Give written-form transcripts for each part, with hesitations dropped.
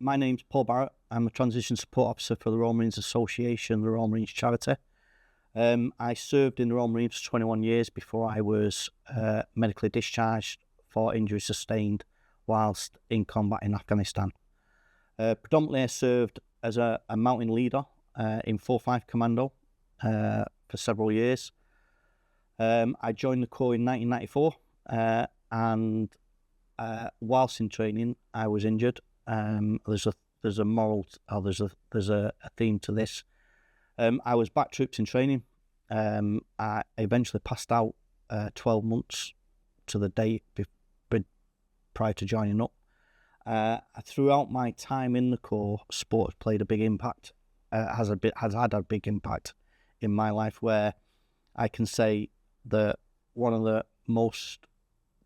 My name's Paul Barrett. I'm a Transition Support Officer for the Royal Marines Association, the Royal Marines Charity. I served in the Royal Marines for 21 years before I was medically discharged for injuries sustained whilst in combat in Afghanistan. Predominantly I served as a mountain leader in 4-5 Commando for several years. I joined the Corps in 1994 and whilst in training I was injured. There's a theme to this. I was back troops in training. I eventually passed out 12 months to the day prior to joining up. Throughout my time in the Corps, sport has played a big impact. Has had a big impact in my life, where I can say that one of the most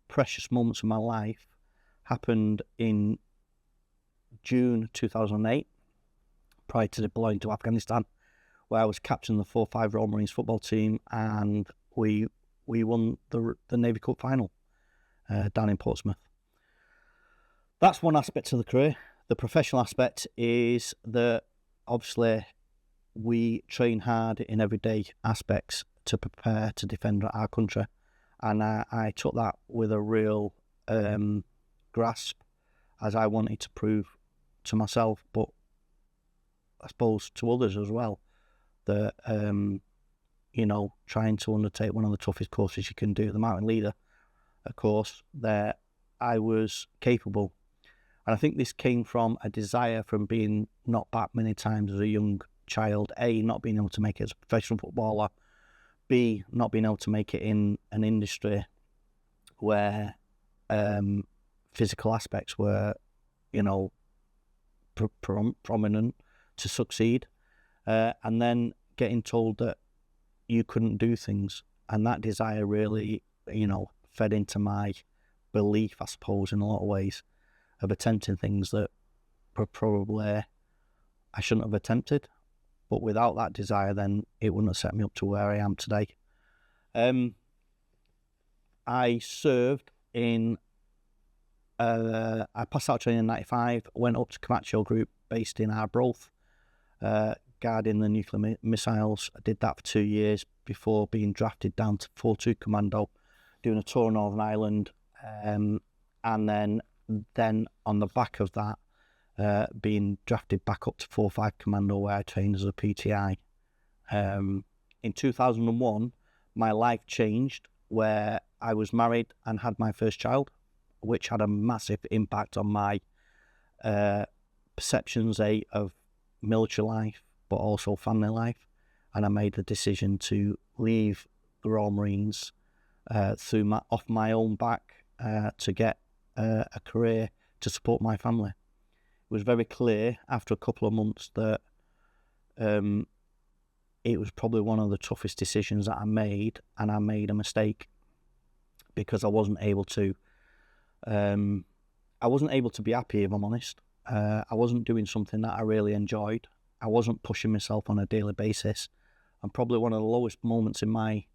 precious moments of my life happened in June 2008, prior to deploying to Afghanistan, where I was captain of the 4-5 Royal Marines football team, and we won the Navy Cup final down in Portsmouth. That's one aspect of the career. The professional aspect is that obviously we train hard in everyday aspects to prepare to defend our country, and I took that with a real grasp, as I wanted to prove to myself, but I suppose to others as well, that trying to undertake one of the toughest courses you can do, the mountain leader, of course, that I was capable. And I think this came from a desire from being knocked back many times as a young child. A, not being able to make it as a professional footballer. B, not being able to make it in an industry where physical aspects were, prominent to succeed. And then getting told that you couldn't do things. And that desire really, fed into my belief, I suppose, in a lot of ways, of attempting things that probably I shouldn't have attempted. But without that desire, then it wouldn't have set me up to where I am today. I served in, I passed out training in 95, went up to Camacho Group based in Arbroath, guarding the nuclear missiles. I did that for 2 years before being drafted down to 4-2 Commando, doing a tour of Northern Ireland, and then on the back of that, being drafted back up to 4-5 Commando, where I trained as a PTI. In 2001, my life changed, where I was married and had my first child, which had a massive impact on my perceptions of military life, but also family life. And I made the decision to leave the Royal Marines off my own back to get a career to support my family. It was very clear after a couple of months that it was probably one of the toughest decisions that I made, and I made a mistake because I wasn't able to be happy, if I'm honest. I wasn't doing something that I really enjoyed. I wasn't pushing myself on a daily basis. And probably one of the lowest moments in my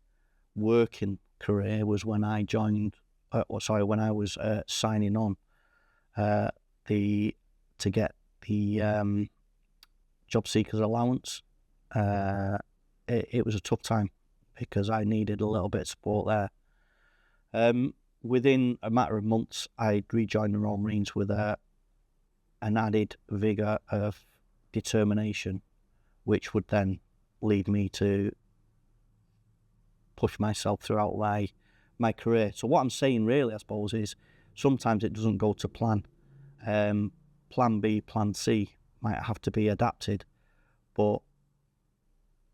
working career was when I when I was signing on to get the job seekers allowance. It was a tough time because I needed a little bit of support there. Within a matter of months, I rejoined the Royal Marines with an added vigour of determination, which would then lead me to push myself throughout my career. So what I'm saying really, I suppose, is sometimes it doesn't go to plan. Plan B, plan C might have to be adapted, but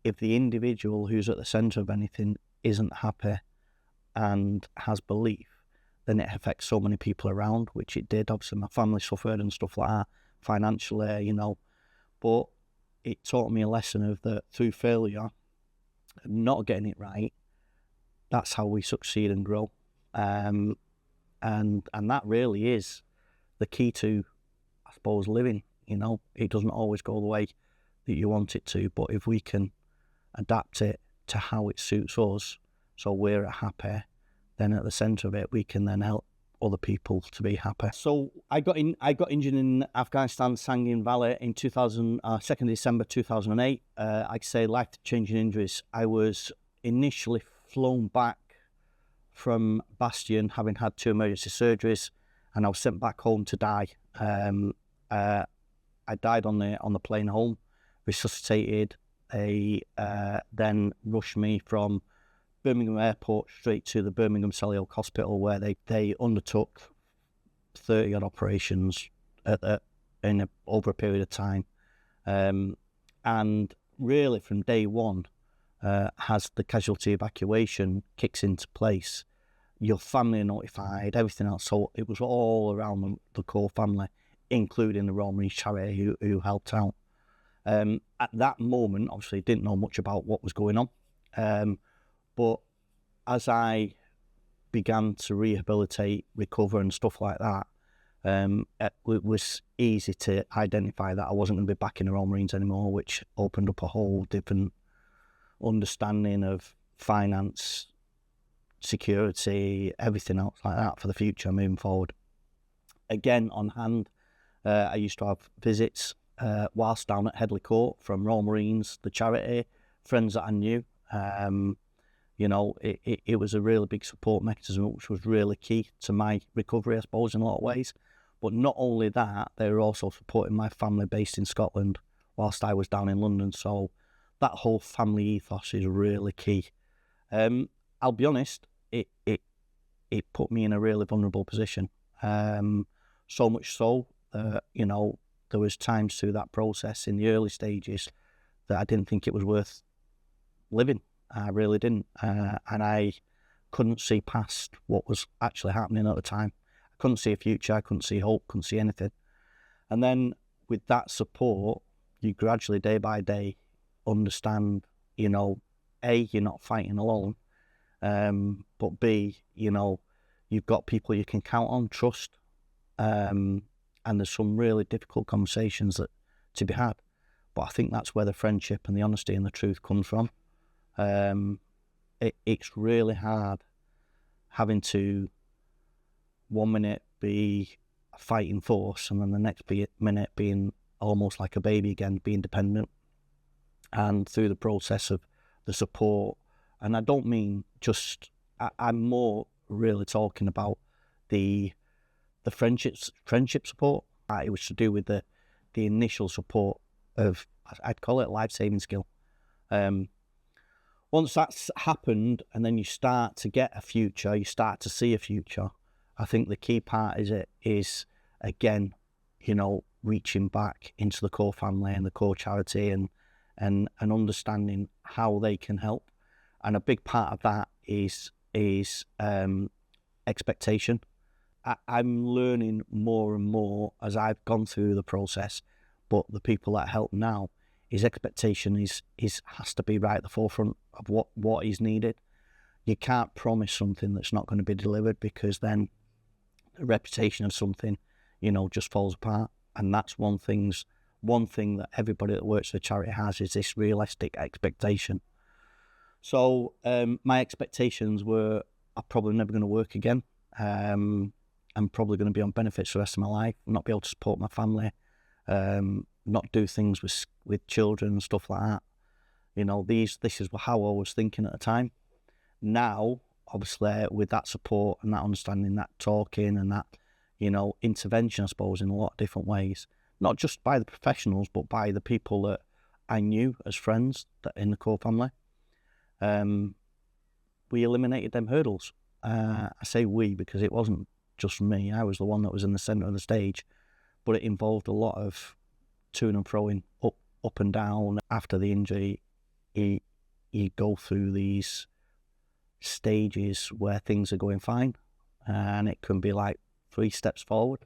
if the individual who's at the centre of anything isn't happy and has belief, then it affects so many people around, which it did. Obviously my family suffered and stuff like that, financially, but it taught me a lesson of that through failure, not getting it right, that's how we succeed and grow. And that really is the key to, I suppose, living. It doesn't always go the way that you want it to, but if we can adapt it to how it suits us, so we're happy, then at the centre of it we can then help other people to be happy. So I got injured in Afghanistan, Sangin Valley in 2nd December 2008. Like I say, life-changing injuries. I was initially flown back from Bastion, having had 2 emergency surgeries, and I was sent back home to die. I died on the plane home, resuscitated. They then rushed me from Birmingham Airport straight to the Birmingham Selly Oak Hospital, where they undertook 30 odd operations over a period of time. And really from day one, as the casualty evacuation kicks into place, your family are notified, everything else. So it was all around the core family, including the Royal Marines charity who helped out. At that moment, obviously, didn't know much about what was going on. But as I began to rehabilitate, recover and stuff like that, it was easy to identify that I wasn't going to be back in the Royal Marines anymore, which opened up a whole different understanding of finance, security, everything else like that for the future moving forward. Again, on hand, I used to have visits whilst down at Headley Court from Royal Marines, the charity, friends that I knew. It was a really big support mechanism, which was really key to my recovery, I suppose, in a lot of ways. But not only that, they were also supporting my family based in Scotland whilst I was down in London. So that whole family ethos is really key. I'll be honest, it put me in a really vulnerable position. So much so, there was times through that process in the early stages that I didn't think it was worth living. I really didn't. And I couldn't see past what was actually happening at the time. I couldn't see a future, I couldn't see hope, couldn't see anything. And then with that support, you gradually, day by day, understand, A, you're not fighting alone, but B, you've got people you can count on, trust, and there's some really difficult conversations that to be had. But I think that's where the friendship and the honesty and the truth comes from. It's really hard having to 1 minute be a fighting force and then the next minute being almost like a baby again, being dependent. And through the process of the support, and I don't mean just, I'm more really talking about the friendship support. It was to do with the initial support of, I'd call it a life-saving skill. Once that's happened and then you start to get a future, you start to see a future, I think the key part is again, reaching back into the core family and the core charity and understanding how they can help. And a big part of that is expectation. I'm learning more and more as I've gone through the process, but the people that help now, his expectation has to be right at the forefront of what is needed. You can't promise something that's not going to be delivered, because then the reputation of something, just falls apart. And that's one thing that everybody that works for a charity has, is this realistic expectation. So my expectations were, I'm probably never going to work again. I'm probably going to be on benefits for the rest of my life, not be able to support my family, not do things with children and stuff like that. This is how I was thinking at the time. Now, obviously, with that support and that understanding, that talking and that, intervention, I suppose, in a lot of different ways, not just by the professionals, but by the people that I knew as friends that in the core family, we eliminated them hurdles. I say we because it wasn't just me. I was the one that was in the centre of the stage, but it involved a lot of to-ing and fro-ing, up and down. After the injury, you go through these stages where things are going fine, and it can be like 3 steps forward,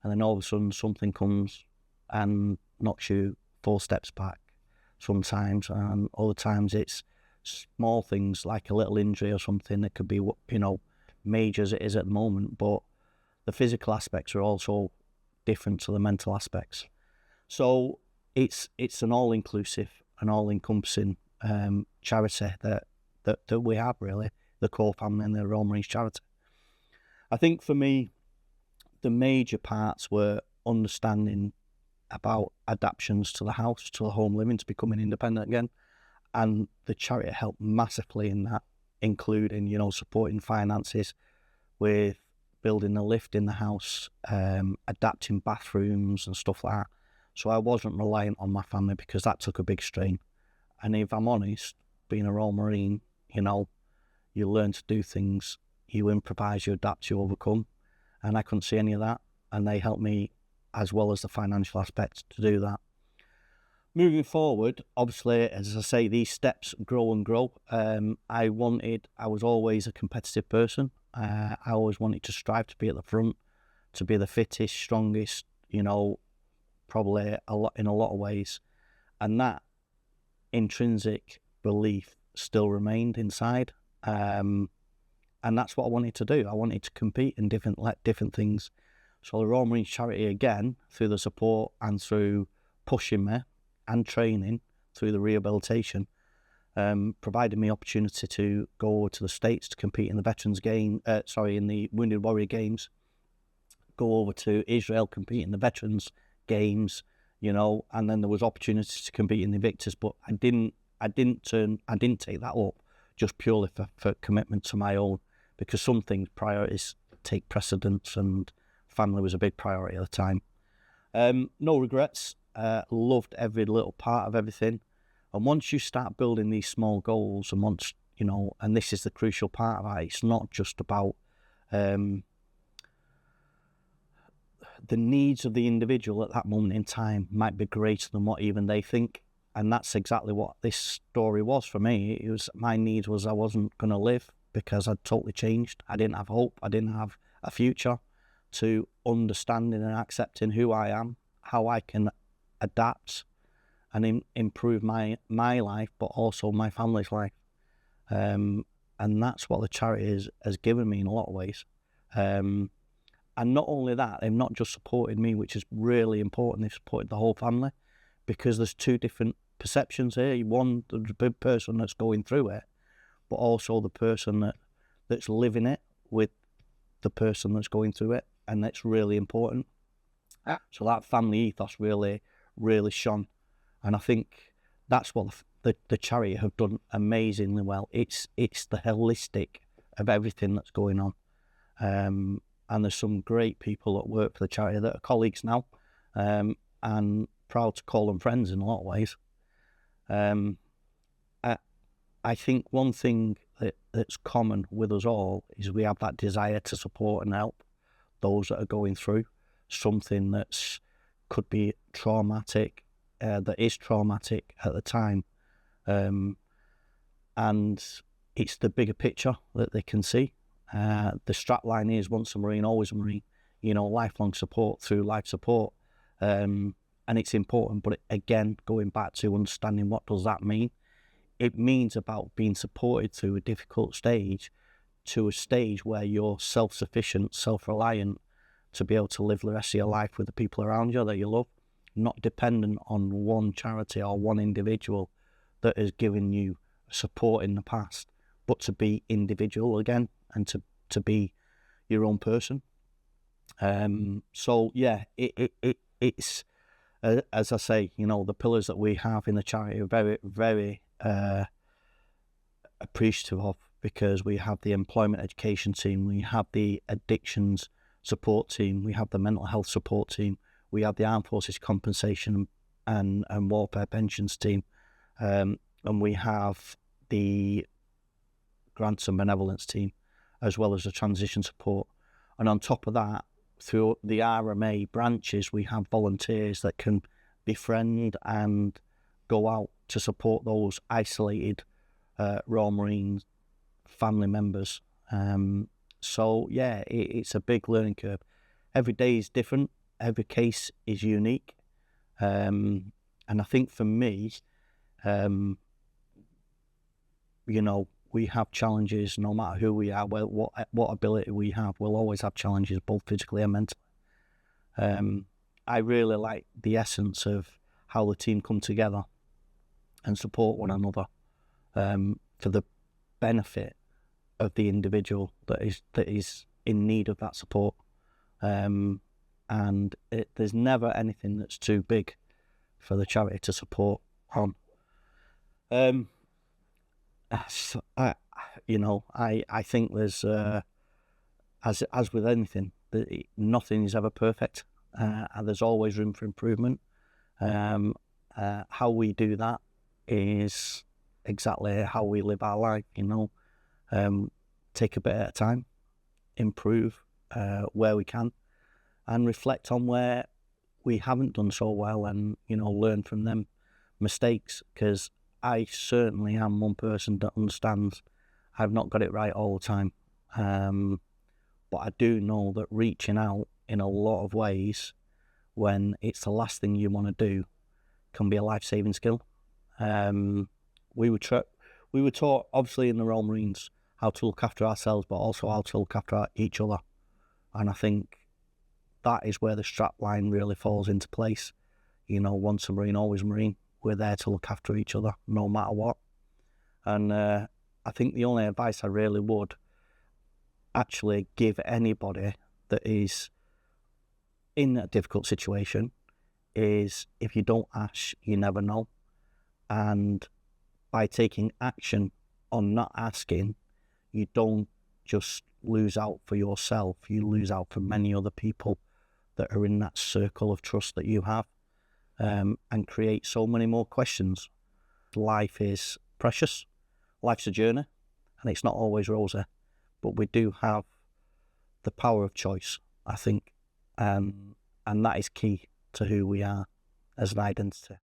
and then all of a sudden something comes and knocks you 4 steps back sometimes, and other times it's small things like a little injury or something that could be, major as it is at the moment, but the physical aspects are also different to the mental aspects. So it's an all-inclusive and all-encompassing charity that we have, really, the core family and the Royal Marines charity. I think for me, the major parts were understanding about adaptations to the house, to the home living, to becoming independent again. And the charity helped massively in that, including, supporting finances with building a lift in the house, adapting bathrooms and stuff like that. So I wasn't reliant on my family, because that took a big strain. And if I'm honest, being a Royal Marine, you learn to do things, you improvise, you adapt, you overcome. And I couldn't see any of that. And they helped me, as well as the financial aspects, to do that. Moving forward, obviously, as I say, these steps grow and grow. I was always a competitive person. I always wanted to strive to be at the front, to be the fittest, strongest, probably in a lot of ways. And that intrinsic belief still remained inside. And that's what I wanted to do. I wanted to compete in different things. So the Royal Marine Charity, again, through the support and through pushing me and training through the rehabilitation, provided me opportunity to go over to the States to compete in the in the Wounded Warrior Games, go over to Israel, compete in the Veterans Games, and then there was opportunities to compete in the Victors, but I didn't take that up just purely for commitment to my own, because some things, priorities take precedence, and family was a big priority at the time. No regrets. Loved every little part of everything. And once you start building these small goals, and once, and this is the crucial part of it, it's not just about the needs of the individual at that moment in time might be greater than what even they think. And that's exactly what this story was for me. It was, my needs was I wasn't going to live because I'd totally changed. I didn't have hope. I didn't have a future, to understanding and accepting who I am, how I can adapt and improve my life, but also my family's life. And that's what the charity has given me in a lot of ways. And not only that, they've not just supported me, which is really important, they've supported the whole family, because there's two different perceptions here. One, the person that's going through it, but also the person that's living it with the person that's going through it, and that's really important. So that family ethos really shone, and I think that's what the charity have done amazingly well. It's the holistic of everything that's going on, and there's some great people that work for the charity that are colleagues now, and proud to call them friends in a lot of ways. I think one thing that's common with us all is we have that desire to support and help those that are going through something that's could be traumatic, that is traumatic at the time, and it's the bigger picture that they can see. The strapline is once a Marine, always a Marine, lifelong support through life support, and it's important. But again, going back to understanding what does that mean, it means about being supported through a difficult stage to a stage where you're self-sufficient, self-reliant, to be able to live the rest of your life with the people around you that you love, not dependent on one charity or one individual that has given you support in the past, but to be individual again and to be your own person. So yeah, it's as I say, the pillars that we have in the charity are very, very appreciative of, because we have the employment education team, we have the addictions support team, we have the mental health support team, we have the armed forces compensation and warfare pensions team, and we have the grants and benevolence team, as well as the transition support. And on top of that, through the RMA branches, we have volunteers that can befriend and go out to support those isolated Royal Marine family members. So yeah, it's a big learning curve. Every day is different. Every case is unique. And I think for me, we have challenges no matter who we are, what ability we have. We'll always have challenges, both physically and mentally. I really like the essence of how the team come together and support one another for the benefit of the individual that is in need of that support. And there's never anything that's too big for the charity to support on. So I think there's as with anything, nothing is ever perfect, and there's always room for improvement. How we do that is exactly how we live our life. Take a bit at a time, improve where we can, and reflect on where we haven't done so well, and learn from them mistakes. Because I certainly am one person that understands I've not got it right all the time, but I do know that reaching out in a lot of ways when it's the last thing you want to do can be a life-saving skill. We were taught, obviously, in the Royal Marines, how to look after ourselves, but also how to look after each other. And I think that is where the strap line really falls into place. Once a Marine, always a Marine. We're there to look after each other, no matter what. And I think the only advice I really would actually give anybody that is in a difficult situation is, if you don't ask, you never know. And by taking action on not asking, you don't just lose out for yourself, you lose out for many other people that are in that circle of trust that you have, and create so many more questions. Life is precious, life's a journey, and it's not always rosy, but we do have the power of choice, I think, and that is key to who we are as an identity.